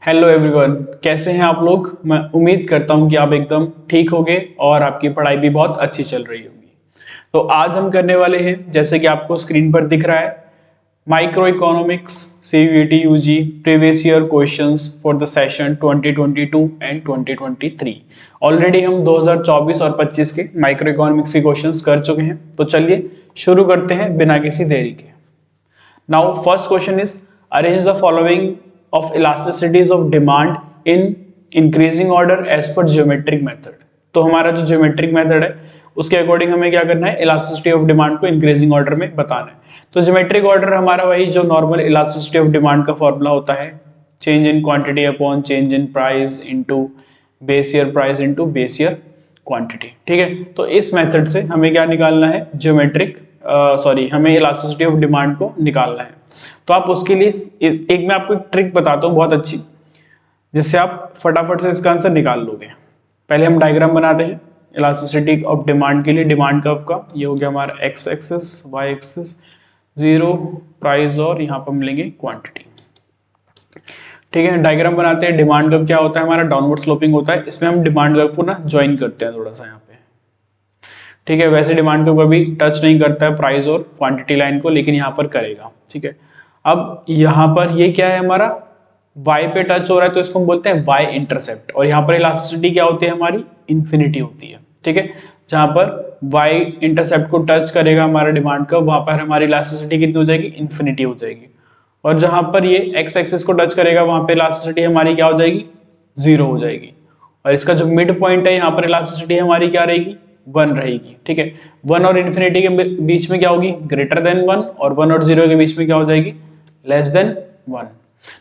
Hello everyone, कैसे हैं आप लोग। मैं उम्मीद करता हूं कि आप एकदम ठीक होंगे और आपकी पढ़ाई भी बहुत अच्छी चल रही होगी। तो आज हम करने वाले हैं, जैसे कि आपको स्क्रीन पर दिख रहा है, micro economics CVT UG previous year questions for the session 2022 and 2023। Already हम 2024 और 25 के माइक्रो इकोनॉमिक्स के क्वेश्चंस कर चुके हैं। तो चलिए शुरू करते हैं बिना किसी देरी के। Now, first question is arrange the following of elasticities of demand in increasing order as per geometric method। तो हमारा जो geometric method है उसके अकॉर्डिंग हमें क्या करना है, elasticity of demand को increasing order में बताना है। तो geometric order हमारा वही जो normal elasticity of demand का फॉर्मूला होता है, change in quantity upon change in price into base year price into base year quantity। ठीक है, तो इस मेथड से हमें क्या निकालना है, हमें इलास्टिसिटी ऑफ डिमांड को निकालना है। तो आप उसके लिए एक मैं आपको एक ट्रिक बताता हूँ बहुत अच्छी, जिससे आप फटाफट से इसका आंसर निकाल लोगे। पहले हम डायग्राम बनाते हैं इलास्टिसिटी ऑफ डिमांड के लिए। डिमांड कर्व का ये हो गया हमारा X axis, Y axis, zero price और यहाँ पर मिलेंगे क्वांटिटी। ठीक है, डायग्राम बनाते हैं। डिमांड कर्व क्या होता है, हमारा डाउनवर्ड स्लोपिंग होता है। इसमें हम डिमांड कर्व को ना ज्वाइन करते हैं थोड़ा सा यहाँ पे। ठीक है, वैसे डिमांड को कभी टच नहीं करता है प्राइस और क्वांटिटी लाइन को, लेकिन यहाँ पर करेगा। ठीक है, अब यहाँ पर ये क्या है, हमारा y पे टच हो रहा है, तो इसको हम बोलते हैं y इंटरसेप्ट। और यहाँ पर इलास्टिसिटी क्या होती है, हमारी इन्फिनिटी होती है। ठीक है, जहां पर y इंटरसेप्ट को टच करेगा हमारा डिमांड का, वहां पर हमारी इलास्टिसिटी कितनी हो जाएगी, इन्फिनिटी हो जाएगी। और जहां पर ये x एक्सिस को टच करेगा, वहां पे इलास्टिसिटी हमारी क्या हो जाएगी, 0 हो जाएगी। और इसका जो मिड पॉइंट है, यहाँ पर इलास्टिसिटी हमारी क्या रहेगी, 1 रहेगी। ठीक है, 1 और इन्फिनिटी के बीच में क्या होगी, ग्रेटर देन 1, और 1 और 0 के बीच में क्या हो जाएगी, लेस देन 1।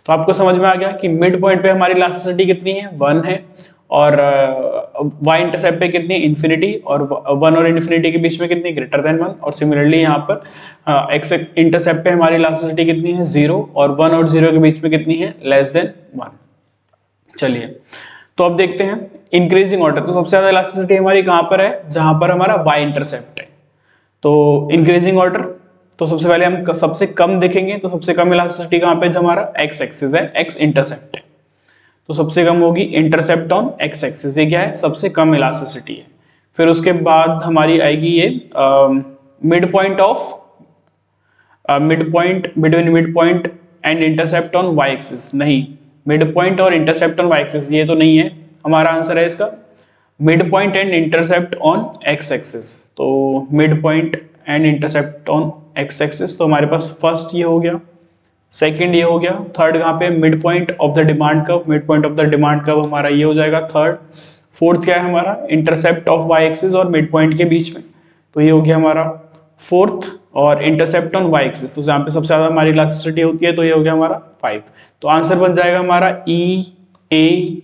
तो आपको समझ में आ गया कि मिड पॉइंट पे हमारी इलास्टिसिटी कितनी है, 1 है, और y इंटरसेप्ट पे कितनी, इन्फिनिटी, और 1 और इन्फिनिटी के बीच में कितनी, ग्रेटर देन 1। और सिमिलरली यहाँ पर x इंटरसेप्ट पे हमारी इलास्टिसिटी कितनी है, 0, और 1 और 0 के बीच में कितनी है, लेस देन 1। चलिए, तो अब देखते हैं इंक्रीजिंग ऑर्डर। तो सबसे ज्यादा इलास्टिसिटी हमारी कहां पर है, जहां पर हमारा y इंटरसेप्ट है। तो इंक्रीजिंग ऑर्डर, तो सबसे पहले हम सबसे कम देखेंगे। तो सबसे कम इलास्टिसिटी कहां पे, हमारा x एक्सिस है, x इंटरसेप्ट है। तो सबसे कम होगी इंटरसेप्ट ऑन x एक्सिस, ये क्या है, सबसे कम इलास्टिसिटी है। फिर उसके बाद हमारी आएगी ये mid point between mid point and intercept on y axis. नहीं, मिड पॉइंट और इंटरसेप्ट ऑन y एक्सिस ये तो नहीं है, हमारा आंसर है इसका mid point and intercept on x axis. तो mid point and intercept on x axis, तो हमारे पास फर्स्ट ये हो गया, सेकंड ये हो गया, थर्ड कहाँ पे, mid point of the demand curve. Mid point of the demand curve हमारा ये हो जाएगा थर्ड। फोर्थ क्या है हमारा, इंटरसेप्ट ऑफ y एक्सिस और मिड पॉइंट के बीच में, तो ये हो गया हमारा फोर्थ। और इंटरसेप्ट ऑन y एक्सिस, तो जहाँ पे सबसे ज्यादा हमारी इलास्टिसिटी होती है, तो ये हो गया हमारा 5। तो आंसर बन जाएगा हमारा ई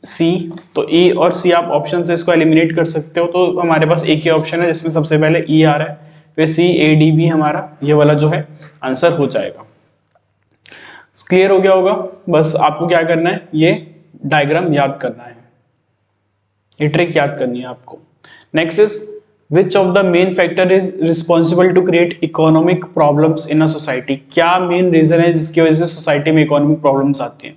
सी। तो ई और सी आप ऑप्शन से इसको एलिमिनेट कर सकते हो। तो हमारे पास एक ही ऑप्शन है जिसमें सबसे पहले ई आ रहा है, फिर सी ए डी भी हमारा ये वाला जो है आंसर हो जाएगा। क्लियर हो गया होगा। बस आपको क्या करना है, ये डायग्राम याद करना है, ये ट्रिक याद करनी है आपको। Next is which of the main factor is responsible to create economic problems in a society. क्या मेन रीजन है जिसकी वजह से सोसाइटी में इकोनॉमिक प्रॉब्लम्स आती हैं।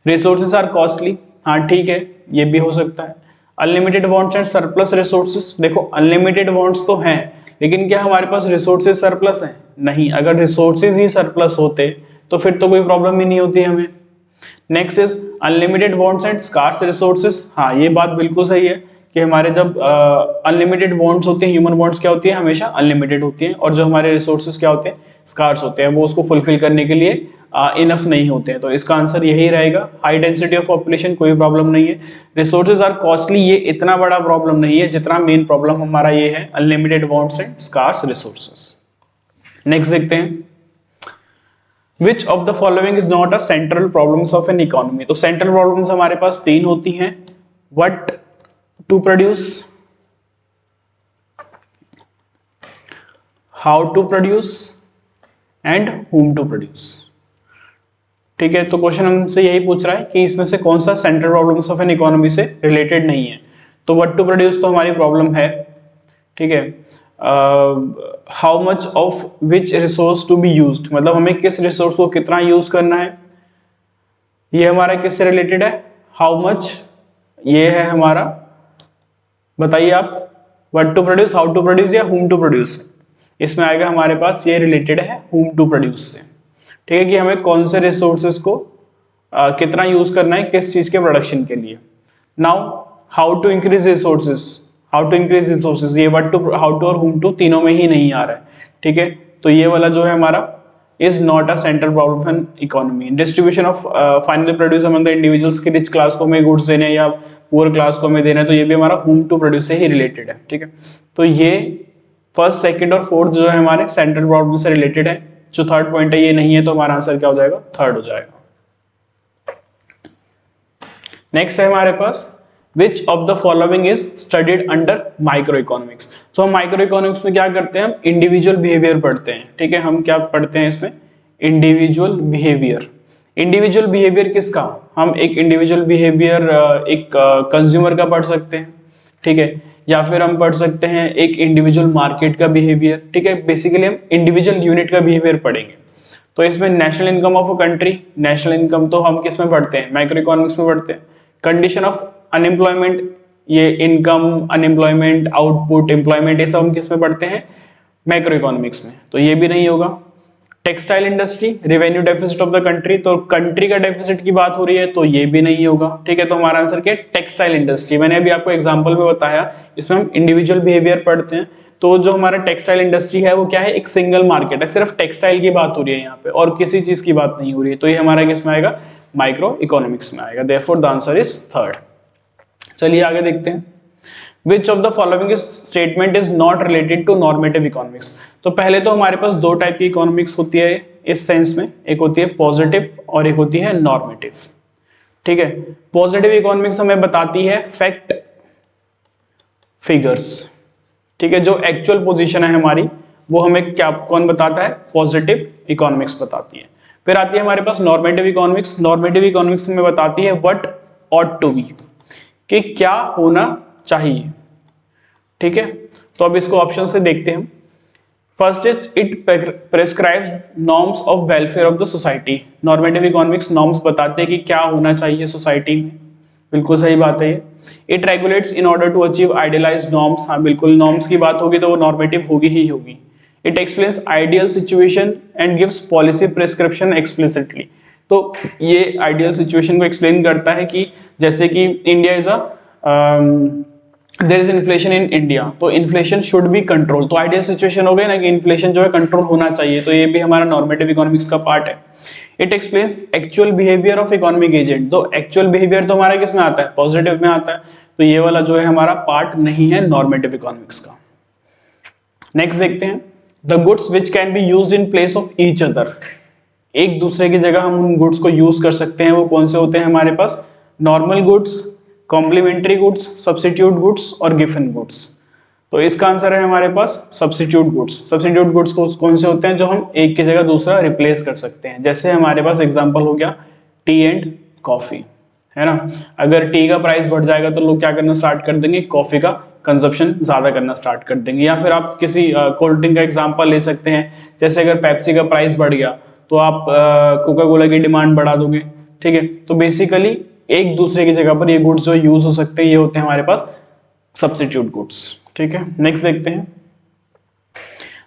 रिसोर्सेज आर कॉस्टली, हाँ ठीक है, ये भी हो सकता है। Unlimited wants and surplus resources, देखो अनलिमिटेड वांट्स तो हैं, लेकिन क्या हमारे पास रिसोर्सेज सरप्लस हैं, नहीं। अगर रिसोर्सेज ही सरप्लस होते तो फिर तो कोई प्रॉब्लम ही नहीं होती हमें। Next is unlimited wants and scarce resources, हाँ ये बात बिल्कुल सही है कि हमारे जब अनलिमिटेड वांट्स होते हैं, ह्यूमन वांट्स क्या होती है, हमेशा अनलिमिटेड होती हैं, और जो हमारे रिसोर्सेज क्या होते हैं, स्कार्स होते हैं, वो उसको फुलफिल करने के लिए इनफ नहीं होते हैं। तो इसका आंसर यही रहेगा। हाई डेंसिटी ऑफ पॉपुलेशन, कोई प्रॉब्लम नहीं है। रिसोर्सेज आर कॉस्टली, ये इतना बड़ा प्रॉब्लम नहीं है जितना मेन प्रॉब्लम हमारा ये है, unlimited wants and scarce resources. Next देखते हैं, which of the following is not a central problems of an economy. तो सेंट्रल प्रॉब्लम्स हमारे पास 3 होती हैं, what to produce, how to produce and whom to produce. ठीक है, तो क्वेश्चन हमसे यही पूछ रहा है कि इसमें से कौन सा central problems of an economy से रिलेटेड नहीं है। तो व्हाट टू प्रोड्यूस तो हमारी प्रॉब्लम है। ठीक है, how much of which resource to be used, मतलब हमें किस रिसोर्स को कितना यूज करना है। ये हमारा किससे रिलेटेड है, हाउ मच, ये है हमारा, बताइए आप, what to produce, how to produce या whom टू प्रोड्यूस। इसमें आएगा हमारे पास, ये रिलेटेड है whom टू प्रोड्यूस से, ठीक है, कि हमें कौन से रिसोर्सेज को कितना यूज करना है किस चीज के प्रोडक्शन के लिए। Now how to increase resources, how to increase resources, ये व्हाट टू, हाउ टू और whom टू तीनों में ही नहीं आ रहा है, ठीक है। तो ये वाला जो है हमारा is not a central problem of an economy. Distribution of final produce among the individuals की रिच क्लास को हमें गुड्स देने या पुअर क्लास को हमें देना है, तो ये भी हमारा whom to produce से ही रिलेटेड है, ठीक है। तो ये फर्स्ट, सेकंड और फोर्थ जो है हमारे सेंट्रल प्रॉब्लम से रिलेटेड है। जो थर्ड पॉइंट है ये नहीं है, तो हमारा आंसर क्या हो जाएगा, थर्ड हो जाएगा। नेक्स्ट है हमारे पास Which of the following is studied under microeconomics? तो हम माइक्रोइकोनॉमिक्स में क्या करते हैं, हम इंडिविजुअल बिहेवियर पढ़ते हैं, ठीक है। हम क्या पढ़ते हैं इसमें, इंडिविजुअल बिहेवियर। इंडिविजुअल बिहेवियर किसका, हम एक इंडिविजुअल बिहेवियर एक कंज्यूमर का पढ़ सकते हैं, ठीक है, या फिर हम पढ़ सकते हैं एक इंडिविजुअल मार्केट का बिहेवियर, ठीक है। बेसिकली हम इंडिविजुअल यूनिट का बिहेवियर पढ़ेंगे। तो इसमें national income of a country, national income तो हम किस में पढ़ते हैं, माइक्रो इकोनॉमिक्स में पढ़ते हैं। कंडीशन ऑफ अनएम्प्लॉयमेंट, ये इनकम, अनएम्प्लॉयमेंट, आउटपुट, एम्प्लॉयमेंट, ये सब हम किस में पढ़ते हैं, मैक्रो इकोनॉमिक्स में, तो ये भी नहीं होगा। Textile industry, revenue deficit of the country, तो कंट्री का डेफिसिट की बात हो रही है, तो ये भी नहीं होगा, ठीक है। तो हमारा आंसर क्या है, टेक्सटाइल इंडस्ट्री। मैंने अभी आपको एग्जांपल में बताया, इसमें हम इंडिविजुअल बिहेवियर पढ़ते हैं। तो जो हमारा टेक्सटाइल इंडस्ट्री है वो क्या है, एक सिंगल मार्केट है, सिर्फ टेक्सटाइल की बात हो रही है यहाँ पे और किसी चीज की बात नहीं हो रही है, तो ये हमारा किस में आएगा, माइक्रो इकोनॉमिक्स में आएगा। Therefore the answer is third. चलिए आगे देखते हैं। Which of the following statement is not related to normative economics? तो पहले तो हमारे पास दो टाइप की इकोनॉमिक्स होती है इस सेंस में, एक होती है पॉजिटिव और एक होती है नॉर्मेटिव, ठीक है। पॉजिटिव इकोनॉमिक्स हमें बताती है फैक्ट, फिगर्स, ठीक है, जो एक्चुअल पोजीशन है हमारी वो हमें क्या, कौन बताता है, पॉजिटिव इकोनॉमिक्स बताती है। फिर आती है हमारे पास नॉर्मेटिव इकोनॉमिक्स। नॉर्मेटिव इकोनॉमिक्स हमें बताती है व्हाट ऑट टू बी, कि क्या होना चाहिए, ठीक है। तो अब इसको ऑप्शन से देखते हैं। First is it prescribes norms of welfare of the society. Normative economics norms बताते हैं कि क्या होना चाहिए सोसाइटी में, बिल्कुल सही बात है ये। It regulates in order to achieve idealized norms, हाँ बिल्कुल, नॉर्म्स की बात होगी तो वो नॉर्मेटिव होगी ही होगी। It explains ideal situation and gives policy prescription explicitly. तो ये आइडियल सिचुएशन को एक्सप्लेन करता है कि जैसे कि India is there is inflation in India, तो इन्फ्लेशन शुड बी कंट्रोल। तो आइडियल सिचुएशन हो गई ना कि इन्फ्लेशन जो है कंट्रोल होना चाहिए, तो ये भी हमारा नॉर्मेटिव इकोनॉमिक्स का पार्ट है। It explains actual behaviour of economic agent. तो एक्चुअल बिहेवियर तो हमारा किस में आता है, पॉजिटिव में आता है, तो ये वाला जो है हमारा पार्ट नहीं है नॉर्मेटिव इकोनॉमिक्स का। नेक्स्ट देखते हैं, the goods which can be used in place of each other. एक दूसरे की जगह हम उन गुड्स को यूज कर सकते हैं, वो कौन से होते हैं हमारे पास, normal goods, complementary goods, substitute goods और गिवन गुड्स। तो इसका आंसर है हमारे पास सब्स्टिट्यूट गुड्स। सब्स्टिट्यूट गुड्स कौन से होते हैं, जो हम एक की जगह दूसरा रिप्लेस कर सकते हैं। जैसे हमारे पास एग्जांपल हो गया टी एंड कॉफी, है ना। अगर टी का प्राइस बढ़ जाएगा तो लोग क्या करना स्टार्ट कर देंगे, कॉफी का कंजप्शन ज्यादा करना स्टार्ट कर देंगे। या फिर आप किसी कोल्ड ड्रिंक का एग्जांपल ले सकते हैं, जैसे अगर पेप्सी का प्राइस बढ़ गया तो आप कोका कोला की डिमांड बढ़ा दोगे, ठीक है। तो बेसिकली एक दूसरे की जगह पर ये गुड्स जो यूज हो सकते हैं, ये होते हैं हमारे पास सब्स्टिट्यूट गुड्स, ठीक है। नेक्स्ट देखते हैं,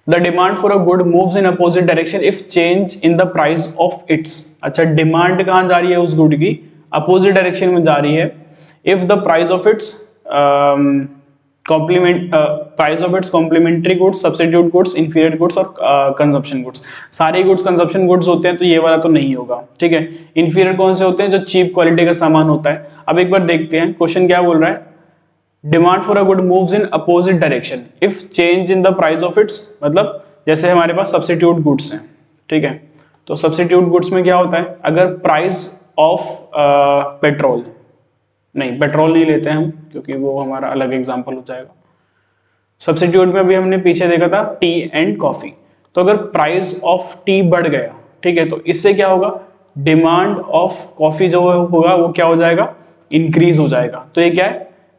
the demand for a good moves in opposite direction if change in the price of it's. अच्छा, डिमांड कहां जा रही है उस गुड की, अपोजिट डायरेक्शन में जा रही है। If the price of its price of its complementary goods, substitute goods, inferior goods और कंजप्शन गुड्स। सारे गुड्स कंजप्शन गुड्स होते हैं, तो ये वाला तो नहीं होगा, ठीक है। इंफीरियर कौन से होते हैं, जो चीप क्वालिटी का सामान होता है। अब एक बार देखते हैं क्वेश्चन क्या बोल रहा है, demand for a good moves in opposite direction if change in the price of it's, मतलब जैसे हमारे पास सब्स्टिट्यूट गुड्स हैं, ठीक है। तो सब्स्टिट्यूट गुड्स में क्या होता है, अगर प्राइस ऑफ पेट्रोल, नहीं पेट्रोल नहीं लेते हैं हम क्योंकि वो हमारा अलग एग्जांपल हो जाएगा। सब्स्टिट्यूट में भी हमने पीछे देखा था टी एंड कॉफी। तो अगर प्राइस ऑफ टी बढ़ गया, ठीक है, तो इससे क्या होगा, डिमांड ऑफ कॉफी जो होगा वो क्या हो जाएगा, इंक्रीज हो जाएगा। तो ये क्या है,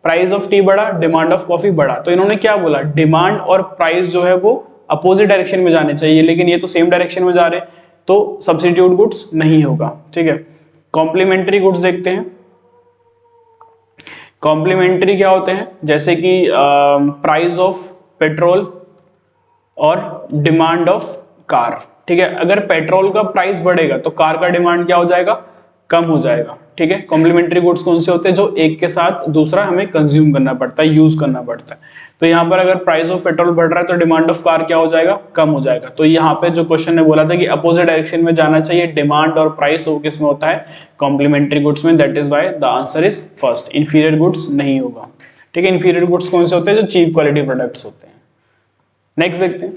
प्राइस ऑफ टी बढ़ा, डिमांड ऑफ कॉफी बढ़ा। तो इन्होंने क्या बोला, डिमांड और प्राइस जो है वो अपोजिट डायरेक्शन में जाने चाहिए, लेकिन ये तो सेम डायरेक्शन में जा रहे हैं, तो सब्स्टिट्यूट गुड्स नहीं होगा, ठीक है। कॉम्प्लीमेंट्री गुड्स देखते हैं। कॉम्प्लीमेंट्री क्या होते हैं, जैसे कि प्राइस ऑफ पेट्रोल और डिमांड ऑफ कार। ठीक है, अगर पेट्रोल का प्राइस बढ़ेगा तो कार का डिमांड क्या हो जाएगा, कम हो जाएगा। ठीक है, कॉम्प्लीमेंट्री गुड्स कौन से होते हैं, जो एक के साथ दूसरा हमें कंज्यूम करना पड़ता है, यूज करना पड़ता है। तो यहाँ पर अगर प्राइस ऑफ पेट्रोल बढ़ रहा है तो डिमांड ऑफ कार क्या हो जाएगा, कम हो जाएगा। तो यहाँ पे जो क्वेश्चन ने बोला था कि अपोजिट डायरेक्शन में जाना चाहिए डिमांड और प्राइस, तो किस में होता है, कॉम्प्लीमेंट्री गुड्स में। That is why the answer is first, inferior goods नहीं होगा। ठीक है, इंफीरियर गुड्स कौन से होते हैं, जो चीप क्वालिटी प्रोडक्ट्स होते हैं। नेक्स्ट देखते हैं,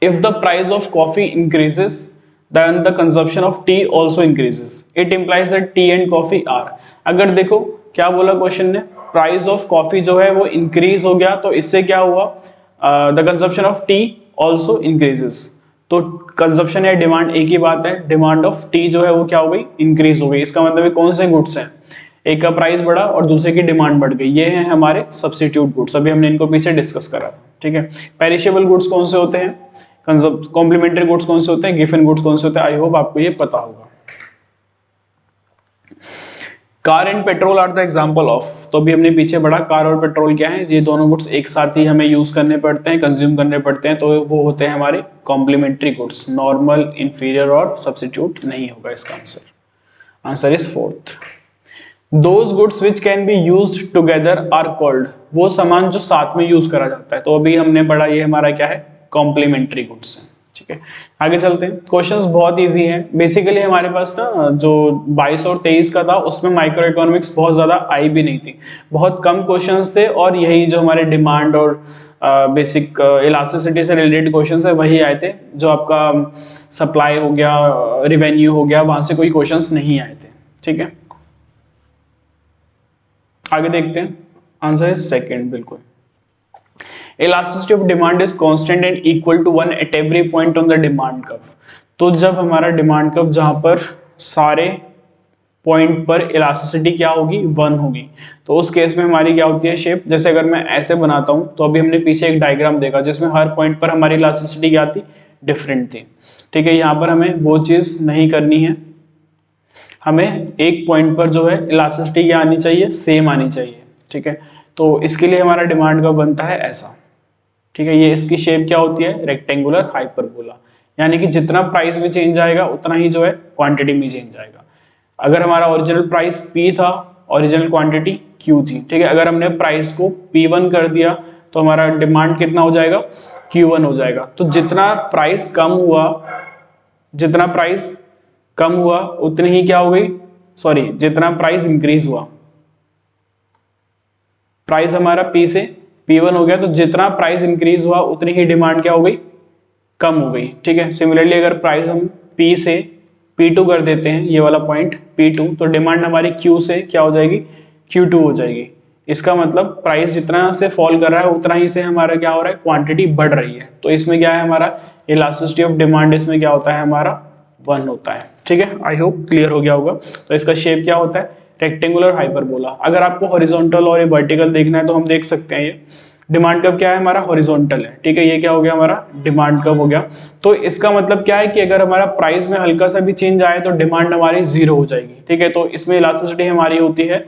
if the price of coffee increases then the consumption of tea also increases, it implies that tea and coffee are। अगर देखो क्या बोला क्वेश्चन ने, प्राइस ऑफ कॉफी जो है वो इंक्रीज हो गया तो इससे क्या हुआ, the consumption of T also increases. तो कंजप्शन या डिमांड एक ही बात है, डिमांड ऑफ टी जो है वो क्या हो गई, इंक्रीज हो गई। इसका मतलब है कौन से गुड्स हैं, एक का प्राइस बढ़ा और दूसरे की डिमांड बढ़ गई, ये हैं हमारे सब्स्टिट्यूट गुड्स। अभी हमने इनको पीछे डिस्कस करा था। ठीक है, पेरिशेबल गुड्स कौन से होते हैं, कॉम्प्लीमेंट्री गुड्स कौन से होते हैं, गिवन गुड्स कौन से होते हैं। आई होप आपको ये पता होगा। Car and petrol are the example of, तो अभी हमने पीछे बढ़ा, कार और पेट्रोल क्या है, ये दोनों गुड्स एक साथ ही हमें यूज करने पड़ते हैं, कंज्यूम करने पड़ते हैं, तो वो होते हैं हमारे कॉम्प्लीमेंट्री गुड्स। नॉर्मल, इंफीरियर और सब्स्टिट्यूट नहीं होगा इसका answer. Answer is fourth. Those goods which can be used together are called, वो सामान जो साथ में यूज करा जाता है। तो अभी हमने पढ़ा, ये हमारा क्या है, कॉम्प्लीमेंट्री गुड्स है। ठीक है, आगे चलते हैं। क्वेश्चंस बहुत इजी हैं। बेसिकली हमारे पास ना जो 22 और 23 का था उसमें माइक्रो इकोनॉमिक्स बहुत ज्यादा आई भी नहीं थी, बहुत कम क्वेश्चंस थे, और यही जो हमारे डिमांड और बेसिक इलास्टिसिटी से रिलेटेड क्वेश्चंस है वही आए थे। जो आपका सप्लाई हो गया, रिवेन्यू हो गया, वहां से कोई क्वेश्चंस नहीं आए थे। ठीक है, आगे देखते हैं। आंसर इज सेकंड, बिल्कुल। Elasticity of demand is constant and equal to 1 at every point on the demand curve। तो जब हमारा डिमांड कर्व जहां पर सारे पॉइंट पर इलास्टिसिटी क्या होगी, 1 होगी, तो उस केस में हमारी क्या होती है शेप। जैसे अगर मैं ऐसे बनाता हूं, तो अभी हमने पीछे एक डायग्राम देखा जिसमें हर पॉइंट पर हमारी इलास्टिसिटी क्या थी, डिफरेंट थी। ठीक है, यहाँ पर हमें वो चीज नहीं करनी है, हमें एक पॉइंट पर जो है इलास्टिसिटी क्या आनी चाहिए, सेम आनी चाहिए। ठीक है, तो इसके लिए हमारा डिमांड कर्व बनता है ऐसा। ठीक है, ये इसकी शेप क्या होती है, रेक्टेंगुलर हाइपरबोला, यानी कि जितना प्राइस में चेंज आएगा उतना ही जो है क्वांटिटी में चेंज आएगा। अगर हमारा ओरिजिनल प्राइस P था, ओरिजिनल क्वांटिटी Q थी। ठीक है, अगर हमने प्राइस को P1 कर दिया तो हमारा डिमांड कितना हो जाएगा, Q1 हो जाएगा। तो जितना प्राइस कम हुआ उतनी ही क्या हो गई, सॉरी, जितना प्राइस इंक्रीज हुआ, प्राइस हमारा P से P1 हो गया, तो जितना प्राइस इंक्रीज हुआ उतनी ही डिमांड क्या हो गई, कम हो गई। ठीक है, सिमिलरली अगर प्राइस हम P से P2 कर देते हैं, ये वाला पॉइंट P2, तो डिमांड हमारी Q से क्या हो जाएगी, Q2 हो जाएगी। इसका मतलब प्राइस जितना से फॉल कर रहा है उतना ही से हमारा क्या हो रहा है, क्वांटिटी बढ़ रही है। तो इसमें क्या है, हमारा इलास्टिसिटी ऑफ डिमांड इसमें क्या होता है, हमारा 1 होता है। ठीक है, आई होप क्लियर हो गया होगा। तो इसका शेप क्या होता है, रेक्टेंगुलर हाइपरबोला। अगर आपको हॉरिजॉन्टल और वर्टिकल देखना है तो हम देख सकते हैं, ये डिमांड कर्व क्या है, हमारा हॉरिजॉन्टल है। ठीक है, ये क्या हो गया, हमारा डिमांड कर्व हो गया। तो इसका मतलब क्या है कि अगर हमारा प्राइस में हल्का सा भी चेंज आए तो डिमांड हमारी 0 हो जाएगी। ठीक है, तो इसमें इलास्टिसिटी हमारी होती है,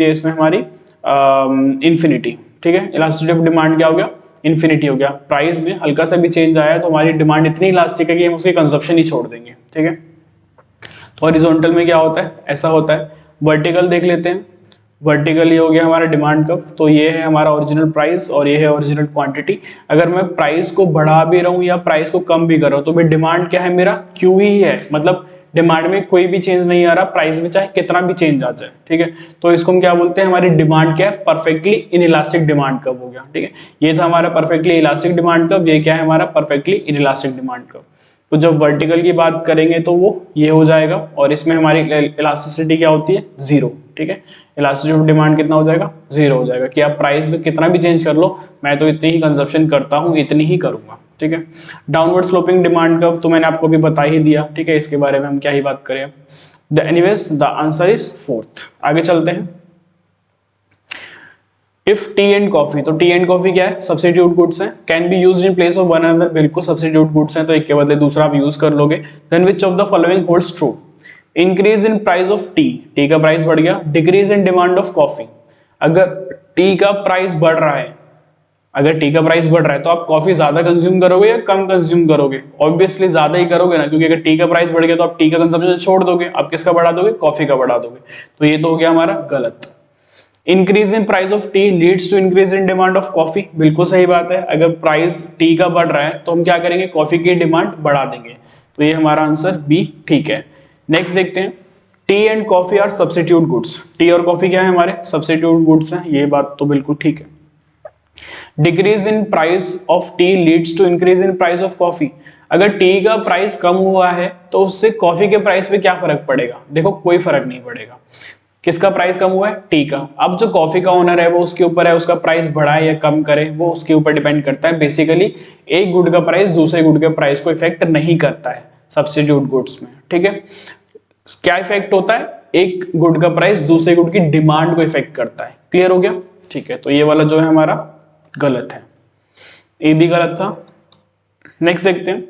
इसमें हमारी इन्फिनिटी। ठीक है, इलास्टिसिटी ऑफ डिमांड क्या हो गया, इन्फिनिटी हो गया। प्राइस में हल्का सा भी चेंज आया तो हमारी डिमांड इतनी इलास्टिक है कि हम उसकी कंजप्शन ही छोड़ देंगे। ठीक है, तो हॉरिजॉन्टल में क्या होता है, ऐसा होता है। वर्टिकल देख लेते हैं। वर्टिकल ये हो गया हमारा डिमांड कर्व, तो ये है हमारा ओरिजिनल प्राइस और ये है ओरिजिनल क्वांटिटी। अगर मैं प्राइस को बढ़ा भी रहा हूँ या प्राइस को कम भी कर रहा हूँ तो मैं डिमांड क्या है, मेरा क्यू ही है। मतलब डिमांड में कोई भी चेंज नहीं आ रहा, प्राइस में चाहे कितना भी चेंज आ जाए। ठीक है, तो इसको हम क्या बोलते हैं, हमारी डिमांड क्या है, परफेक्टली इनइलास्टिक डिमांड कर्व हो गया। ठीक है, ये था हमारा परफेक्टली इलास्टिक डिमांड कर्व, ये क्या है हमारा परफेक्टली इनइलास्टिक डिमांड कर्व। तो जब वर्टिकल की बात करेंगे तो वो ये हो जाएगा, और इसमें हमारी इलास्टिसिटी क्या होती है, 0। ठीक है, इलास्टिसिटी ऑफ डिमांड कितना हो जाएगा, 0 हो जाएगा, कि आप प्राइस में कितना भी चेंज कर लो, मैं तो इतनी ही कंजप्शन करता हूँ, इतनी ही करूंगा। ठीक है, डाउनवर्ड स्लोपिंग डिमांड कर्व तो मैंने आपको भी बता ही दिया। ठीक है, इसके बारे में हम क्या ही बात करें। Anyways the answer is 4th। आगे चलते हैं। इफ टी एंड कॉफी, तो टी एंड कॉफी क्या है, सब्स्टिट्यूट गुड्स हैं, can be used in place of one another, बिल्कुल सब्स्टिट्यूट गुड्स हैं, तो एक के बदले दूसरा आप यूज कर लोगे। Then which of the following holds true, increase in price of tea, tea का प्राइस बढ़ गया। Decrease in demand of coffee, अगर टी का प्राइस बढ़ रहा है, अगर टी का प्राइस बढ़ रहा है तो आप कॉफी ज्यादा कंज्यूम करोगे या कम कंज्यूम करोगे? ऑब्वियसली ज्यादा ही करोगे ना, क्योंकि अगर टी का प्राइस बढ़ गया तो आप टी का कंजम्पशन छोड़ दोगे, आप किसका बढ़ा दोगे? कॉफी का बढ़ा दोगे। तो ये तो हो गया हमारा गलत। Increase in price of tea leads to increase in demand of coffee, बिल्कुल सही बात है। अगर प्राइस टी का बढ़ रहा है तो हम क्या करेंगे? कॉफी की डिमांड बढ़ा देंगे। तो ये हमारा आंसर बी ठीक है। नेक्स्ट देखते हैं, tea and coffee are substitute goods, tea और कॉफी क्या है? हमारे सब्स्टिट्यूट गुड्स हैं, ये बात तो बिल्कुल ठीक है। Decrease in price of tea leads to increase in price of coffee, अगर टी का प्राइस कम हुआ है तो उससे कॉफी के प्राइस पे क्या फर्क पड़ेगा? देखो कोई फर्क नहीं पड़ेगा। किसका प्राइस कम हुआ है? टी का। अब जो कॉफी का ओनर है वो उसके ऊपर है, उसका प्राइस बढ़ाए या कम करे वो उसके ऊपर डिपेंड करता है। बेसिकली एक गुड का प्राइस दूसरे गुड के प्राइस को इफेक्ट नहीं करता है सब्स्टिट्यूट गुड्स में, ठीक है। क्या इफेक्ट होता है? एक गुड का प्राइस दूसरे गुड की डिमांड को इफेक्ट करता है। क्लियर हो गया? ठीक है, तो ये वाला जो है हमारा गलत है, ए भी गलत था। नेक्स्ट देखते हैं,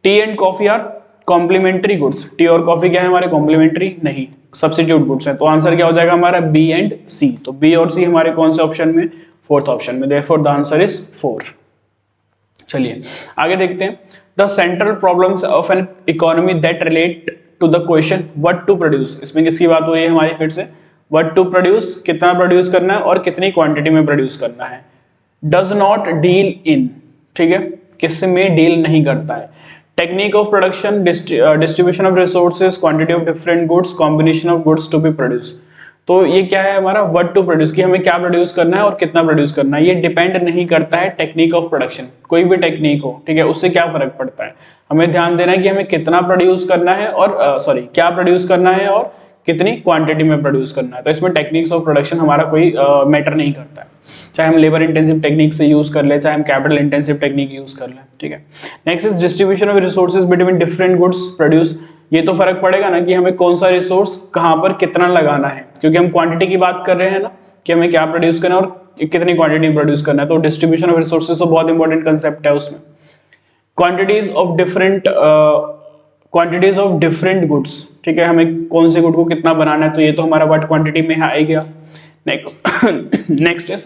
tea and coffee are complementary goods, tea और कॉफी क्या है हमारे? कॉम्प्लीमेंट्री नहीं, सब्स्टिट्यूट गुड्स हैं। तो आंसर क्या हो जाएगा हमारा? B and C. तो बी और सी हमारे कौन से ऑप्शन में? फोर्थ ऑप्शन में। Therefore the answer is 4। चलिए आगे देखते हैं, the central problems of an economy that relate to the question what to produce, इसमें किसकी बात हो रही है हमारी? फिर से व्हाट टू प्रोड्यूस, कितना प्रोड्यूस करना है और कितनी क्वांटिटी में प्रोड्यूस करना है। डज नॉट डील इन, ठीक है, किस में डील नहीं करता है। Technique of production, distribution of resources, quantity of different goods, combination of goods to be produce. तो ये क्या है हमारा? व्हाट टू प्रोड्यूस, कि हमें क्या प्रोड्यूस करना है और कितना प्रोड्यूस करना है। ये डिपेंड नहीं करता है टेक्निक ऑफ प्रोडक्शन, कोई भी टेक्निक हो, ठीक है, उससे क्या फर्क पड़ता है? हमें ध्यान देना है कि हमें कितना प्रोड्यूस करना है और क्या प्रोड्यूस करना है और कितनी क्वांटिटी में प्रोड्यूस करना है। तो इसमें टेक्निक्स ऑफ प्रोडक्शन हमारा कोई मैटर नहीं करता है, चाहे हम लेबर इंटेंसिव टेक्निक से यूज कर ले, चाहे हम कैपिटल इंटेंसिव टेक्निक यूज कर ले, ठीक है। Next is distribution of resources between different goods produce, ये तो फर्क पड़ेगा ना कि हमें कौन सा रिसोर्स कहाँ पर कितना लगाना है, क्योंकि हम क्वांटिटी की बात कर रहे हैं ना कि हमें क्या प्रोड्यूस करना है और कितनी क्वांटिटी में प्रोड्यूस करना है। तो डिस्ट्रीब्यूशन ऑफ रिसोर्सेज तो बहुत इंपॉर्टेंट कंसेप्ट है उसमें। क्वांटिटीज ऑफ डिफरेंट गुड्स, ठीक है, हमें कौन से गुड को कितना बनाना है, तो ये तो हमारा व्हाट क्वांटिटी में आ गया। Next is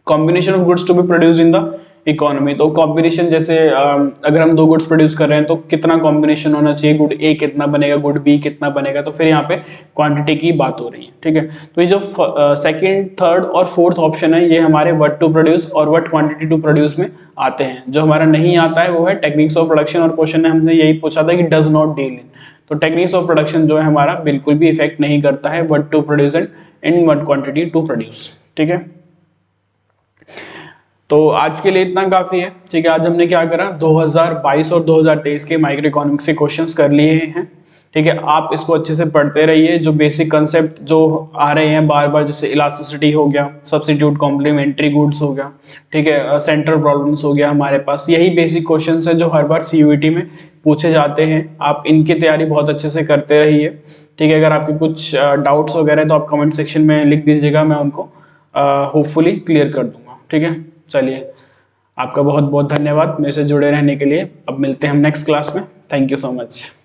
combination of goods to be produce in the economy. तो कॉम्बिनेशन, जैसे अगर हम 2 गुड्स प्रोड्यूस कर रहे हैं तो कितना कॉम्बिनेशन होना चाहिए, गुड ए कितना बनेगा, गुड बी कितना बनेगा, तो फिर यहाँ पे क्वांटिटी की बात हो रही है, ठीक है। तो ये जो सेकंड, थर्ड और फोर्थ ऑप्शन है ये हमारे व्हाट टू प्रोड्यूस और व्हाट क्वांटिटी टू प्रोड्यूस में आते हैं। जो हमारा नहीं आता है वो है टेक्निक्स ऑफ प्रोडक्शन, और क्वेश्चन ने हमसे यही पूछा था कि डज नॉट डील इन। तो टेक्निक्स ऑफ प्रोडक्शन जो है हमारा बिल्कुल भी इफेक्ट नहीं करता है what to produce and what quantity to produce, ठीक है। तो आज के लिए इतना काफी है, ठीक है। आज हमने क्या करा, 2022 और 2023 के माइक्रो इकोनॉमिक्स के क्वेश्चंस कर लिए हैं, ठीक है। आप इसको अच्छे से पढ़ते रहिए। जो बेसिक कंसेप्ट जो आ रहे हैं बार बार, जैसे इलास्टिसिटी हो गया, सब्स्टिट्यूट कॉम्प्लीमेंट्री गुड्स हो गया, ठीक है, सेंट्रल प्रॉब्लम्स हो गया, हमारे पास यही बेसिक क्वेश्चंस है जो हर बार सीयूईटी में पूछे जाते हैं। आप इनकी तैयारी बहुत अच्छे से करते रहिए, ठीक है। अगर आपके कुछ डाउट्स वगैरह तो आप कमेंट सेक्शन में लिख दीजिएगा, मैं उनको होपफुली क्लियर कर दूंगा, ठीक है। चलिए, आपका बहुत बहुत धन्यवाद मेरे से जुड़े रहने के लिए। अब मिलते हैं हम नेक्स्ट क्लास में। Thank you so much.